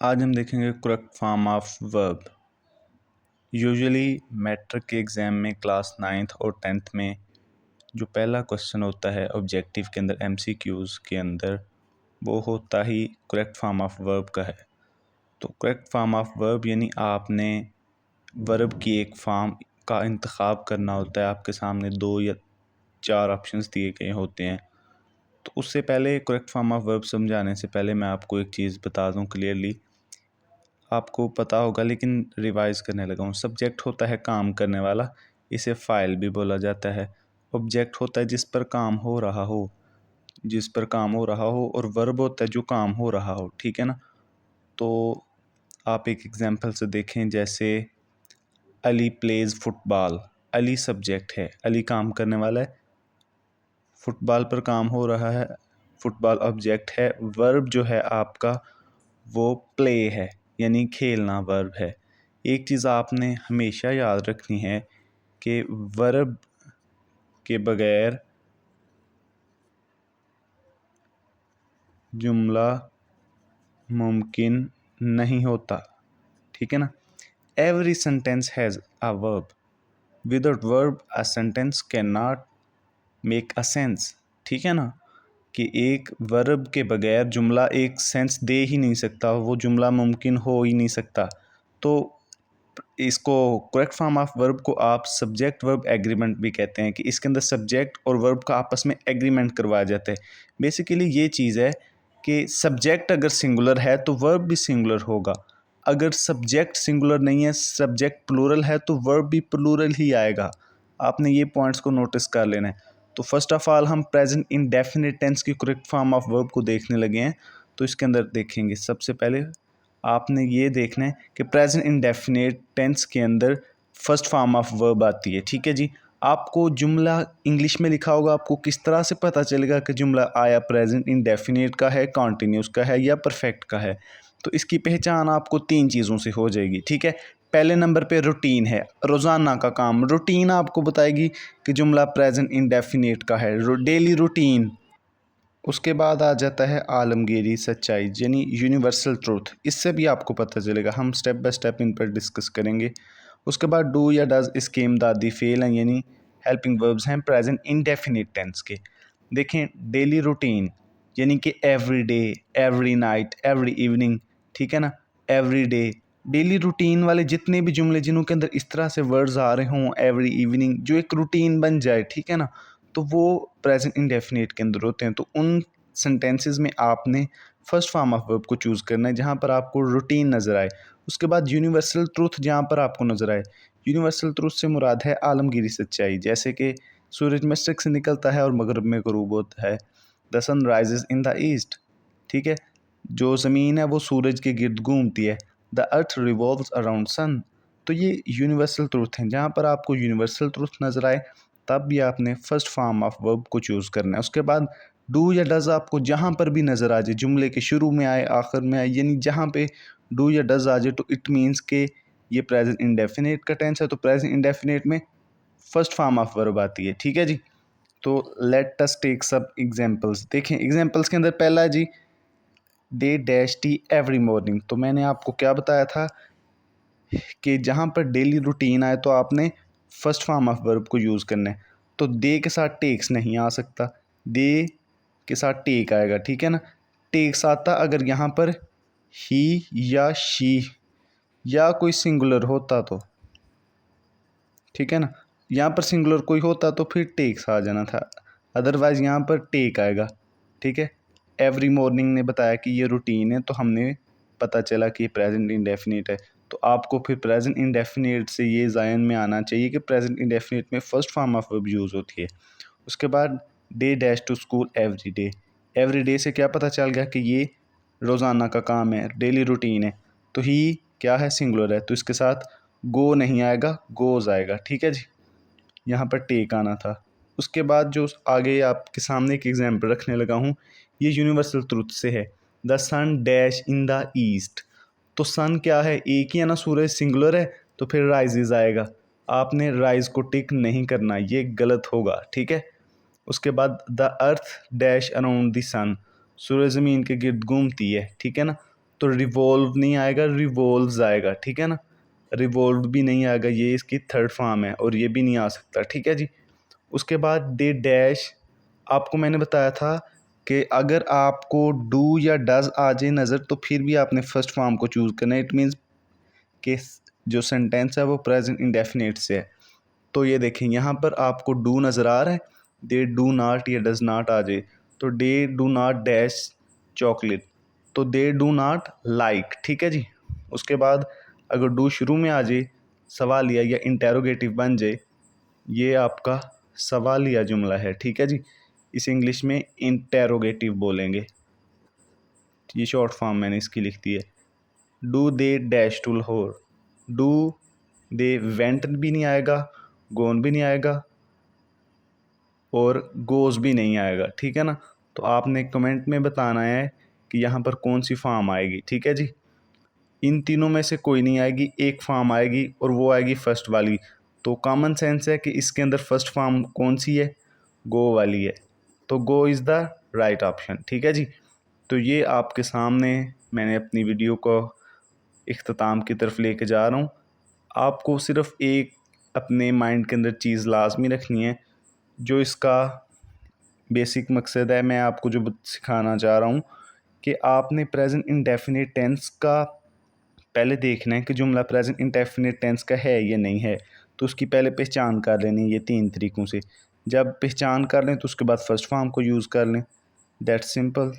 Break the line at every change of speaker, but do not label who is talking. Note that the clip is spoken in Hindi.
आज हम देखेंगे correct form of verb. Usually matric के एग्ज़ाम में क्लास 9th और 10th में जो पहला क्वेश्चन होता है ऑब्जेक्टिव के अंदर एमसीक्यूज़ के अंदर, वो होता ही करेक्ट फॉर्म ऑफ वर्ब का है। तो करेक्ट फॉर्म ऑफ वर्ब यानी आपने वर्ब की एक फॉर्म का इंतखाब करना होता है। आपके सामने 2 या 4 ऑप्शंस दिए गए होते हैं। तो उससे पहले करेक्ट फॉर्म ऑफ वर्ब समझाने से पहले मैं आपको एक चीज़ बता दूं क्लियरली। आपको पता होगा लेकिन रिवाइज करने लगा हूँ। सब्जेक्ट होता है काम करने वाला, इसे फ़ाइल भी बोला जाता है। ऑब्जेक्ट होता है जिस पर काम हो रहा हो, और वर्ब होता है जो काम हो रहा हो, ठीक है ना। तो आप एक एग्जांपल से देखें, जैसे Ali plays football. Ali subject है, अली काम करने वाला है, फुटबॉल पर काम हो रहा है, फुटबॉल ऑब्जेक्ट है। वर्ब जो है आपका वो प्ले है, यानी खेलना वर्ब है। एक चीज़ आपने हमेशा याद रखनी है कि वर्ब के बगैर जुमला मुमकिन नहीं होता, ठीक है ना। Every sentence has a verb, without verb a sentence can not make a sense, ठीक है ना। कि एक वर्ब के बगैर जुमला एक सेंस दे ही नहीं सकता, वो जुमला मुमकिन हो ही नहीं सकता। तो इसको करेक्ट फॉर्म ऑफ वर्ब को आप सब्जेक्ट वर्ब एग्रीमेंट भी कहते हैं, कि इसके अंदर सब्जेक्ट और वर्ब का आपस में एग्रीमेंट करवाया जाता है। बेसिकली ये चीज़ है कि सब्जेक्ट अगर सिंगुलर है तो वर्ब भी सिंगुलर होगा, अगर सब्जेक्ट सिंगुलर नहीं है, सब्जेक्ट प्लूरल है, तो वर्ब भी प्लूरल ही आएगा। आपने ये पॉइंट्स को नोटिस कर लेना है। तो फर्स्ट ऑफ ऑल हम प्रेजेंट इंडेफिनिट टेंस की करेक्ट फॉर्म ऑफ वर्ब को देखने लगे हैं। तो इसके अंदर देखेंगे, सबसे पहले आपने ये देखना है कि प्रेजेंट इंडेफिनिट टेंस के अंदर फर्स्ट फॉर्म ऑफ वर्ब आती है, ठीक है जी। आपको जुमला इंग्लिश में लिखा होगा, आपको किस तरह से पता चलेगा कि जुमला आया प्रेजेंट इंडेफिनिट का है, कॉन्टिन्यूस का है या परफेक्ट का है। तो इसकी पहचान आपको 3 चीज़ों से हो जाएगी, ठीक है। पहले नंबर पे रूटीन है, रोज़ाना का काम। रूटीन आपको बताएगी कि जुमला प्रेजेंट इंडेफिनिट का है, डेली रूटीन। उसके बाद आ जाता है आलमगीरी, सच्चाई, यानी यूनिवर्सल ट्रूथ। इससे भी आपको पता चलेगा, हम स्टेप बाय स्टेप इन पर डिस्कस करेंगे। उसके बाद डू या डज, इसके इमदादी फेल हैं, यानी हेल्पिंग वर्ब्स हैं प्रेजेंट इंडेफिनिट टेंस के। देखें, डेली रूटीन यानी कि every day, every night, every evening, ठीक है ना। एवरी डे, डेली रूटीन वाले जितने भी जुमले जिनके अंदर इस तरह से वर्ड्स आ रहे हों, एवरी इवनिंग, जो एक रूटीन बन जाए, ठीक है ना, तो वो प्रेजेंट इंडेफिनिट के अंदर होते हैं। तो उन सेंटेंसेस में आपने फर्स्ट फॉर्म ऑफ वर्ब को चूज़ करना है जहाँ पर आपको रूटीन नज़र आए। उसके बाद यूनिवर्सल ट्रूथ जहाँ पर आपको नज़र आए। यूनिवर्सल ट्रूथ से मुराद है आलमगीरी सच्चाई, जैसे कि सूरज मशरिक़ से निकलता है और मगरब में ग़ुरूब होता है। The sun rises in the east, ठीक है। जो ज़मीन है वो सूरज के गिर्द घूमती है। The earth revolves around sun. तो ये यूनिवर्सल ट्रूथ हैं, जहाँ पर आपको यूनिवर्सल ट्रूथ नज़र आए तब भी आपने फर्स्ट फॉर्म ऑफ वर्ब को चूज़ करना है। उसके बाद डू या डज़ आपको जहाँ पर भी नज़र आ जाए, जुमले के शुरू में आए, आखिर में आए, यानी जहाँ पे डू या डज़ आ जाए, तो इट मीन्स के ये प्रेजेंट इंडेफिनिट का टेंस है। तो प्रेजेंट इंडेफिनिट में फर्स्ट फॉर्म ऑफ वर्ब आती है, ठीक है जी। तो let us take some examples. देखें, एग्जांपल्स के अंदर पहला जी, they dash tea every morning. तो मैंने आपको क्या बताया था कि जहाँ पर डेली रूटीन आए तो आपने फर्स्ट फॉर्म ऑफ वर्ब को यूज़ करना है। तो दे के साथ टेक्स नहीं आ सकता, दे के साथ टेक आएगा, ठीक है ना। टेक्स आता अगर यहाँ पर ही या शी या कोई सिंगुलर होता तो, ठीक है ना। यहाँ पर सिंगुलर कोई होता तो फिर टेक्स आ जाना था, अदरवाइज़ यहाँ पर टेक आएगा, ठीक है। एवरी मॉर्निंग ने बताया कि ये रूटीन है, तो हमने पता चला कि प्रेजेंट इंडेफिनिट है। तो आपको फिर प्रेजेंट इंडेफिनिट से ये ज़हन में आना चाहिए कि प्रेजेंट इंडेफिनिट में first form of verb use होती है। उसके बाद they dash to school every day. Every day से क्या पता चल गया कि ये रोज़ाना का काम है, डेली रूटीन है। तो ही क्या है, सिंगुलर है, तो इसके साथ गो नहीं आएगा, गोज़ आएगा, ठीक है जी। यहाँ पर टेक आना था। उसके बाद जो आगे आपके सामने एक एग्जाम्पल रखने लगा हूँ, ये यूनिवर्सल ट्रूथ से है। The sun dash in the east. तो सन क्या है, एक ही है ना, सूरज सिंगुलर है, तो फिर राइजेज आएगा। आपने राइज को टिक नहीं करना, ये गलत होगा, ठीक है। उसके बाद the earth dash around the sun. सूरज ज़मीन के गिर्द घूमती है, ठीक है ना। तो रिवॉल्व नहीं आएगा, रिवॉल्व्स आएगा, ठीक है ना। रिवॉल्व भी नहीं आएगा, ये इसकी थर्ड फॉर्म है, और ये भी नहीं आ सकता, ठीक है जी। उसके बाद दे डैश, आपको मैंने बताया था कि अगर आपको डू या डज आ जाए नज़र तो फिर भी आपने फर्स्ट फॉर्म को चूज़ करना है। इट मीन्स कि जो सेंटेंस है वो प्रेजेंट इंडेफिनिट से है। तो ये देखें यहाँ पर आपको डू नज़र आ रहा है, दे डू नॉट या डज नॉट आ जाए तो they do not dash chocolate, तो दे डू नॉट लाइक, ठीक है जी। उसके बाद अगर डू शुरू में आ जाए, सवालिया या इंटेरोगेटिव बन जाए, ये आपका सवालिया जुमला है, ठीक है जी। इस इंग्लिश में इंटेरोगेटिव बोलेंगे। ये शॉर्ट फॉर्म मैंने इसकी लिख दी है। Do they dash to Lahore, do they went भी नहीं आएगा, गोन भी नहीं आएगा, और गोज़ भी नहीं आएगा, ठीक है ना। तो आपने कमेंट में बताना है कि यहाँ पर कौन सी फॉर्म आएगी, ठीक है जी। इन तीनों में से कोई नहीं आएगी, एक फॉर्म आएगी और वो आएगी फर्स्ट वाली। तो कॉमन सेंस है कि इसके अंदर फर्स्ट फॉर्म कौन सी है, गो वाली है, तो गो इज़ द राइट ऑप्शन, ठीक है जी। तो ये आपके सामने मैंने अपनी वीडियो को इख्तिताम की तरफ लेके जा रहा हूँ। आपको सिर्फ एक अपने माइंड के अंदर चीज़ लाजमी रखनी है, जो इसका बेसिक मकसद है, मैं आपको जो सिखाना चाह रहा हूँ कि आपने प्रेजेंट इंडेफिनिट टेंस का पहले देखना है कि जुमला प्रेजेंट इंडेफिनिट टेंस का है या नहीं है। तो उसकी पहले पहचान कर लेनी है ये 3 तरीक़ों से। जब पहचान कर लें तो उसके बाद फर्स्ट फॉर्म को यूज़ कर लें। That's simple.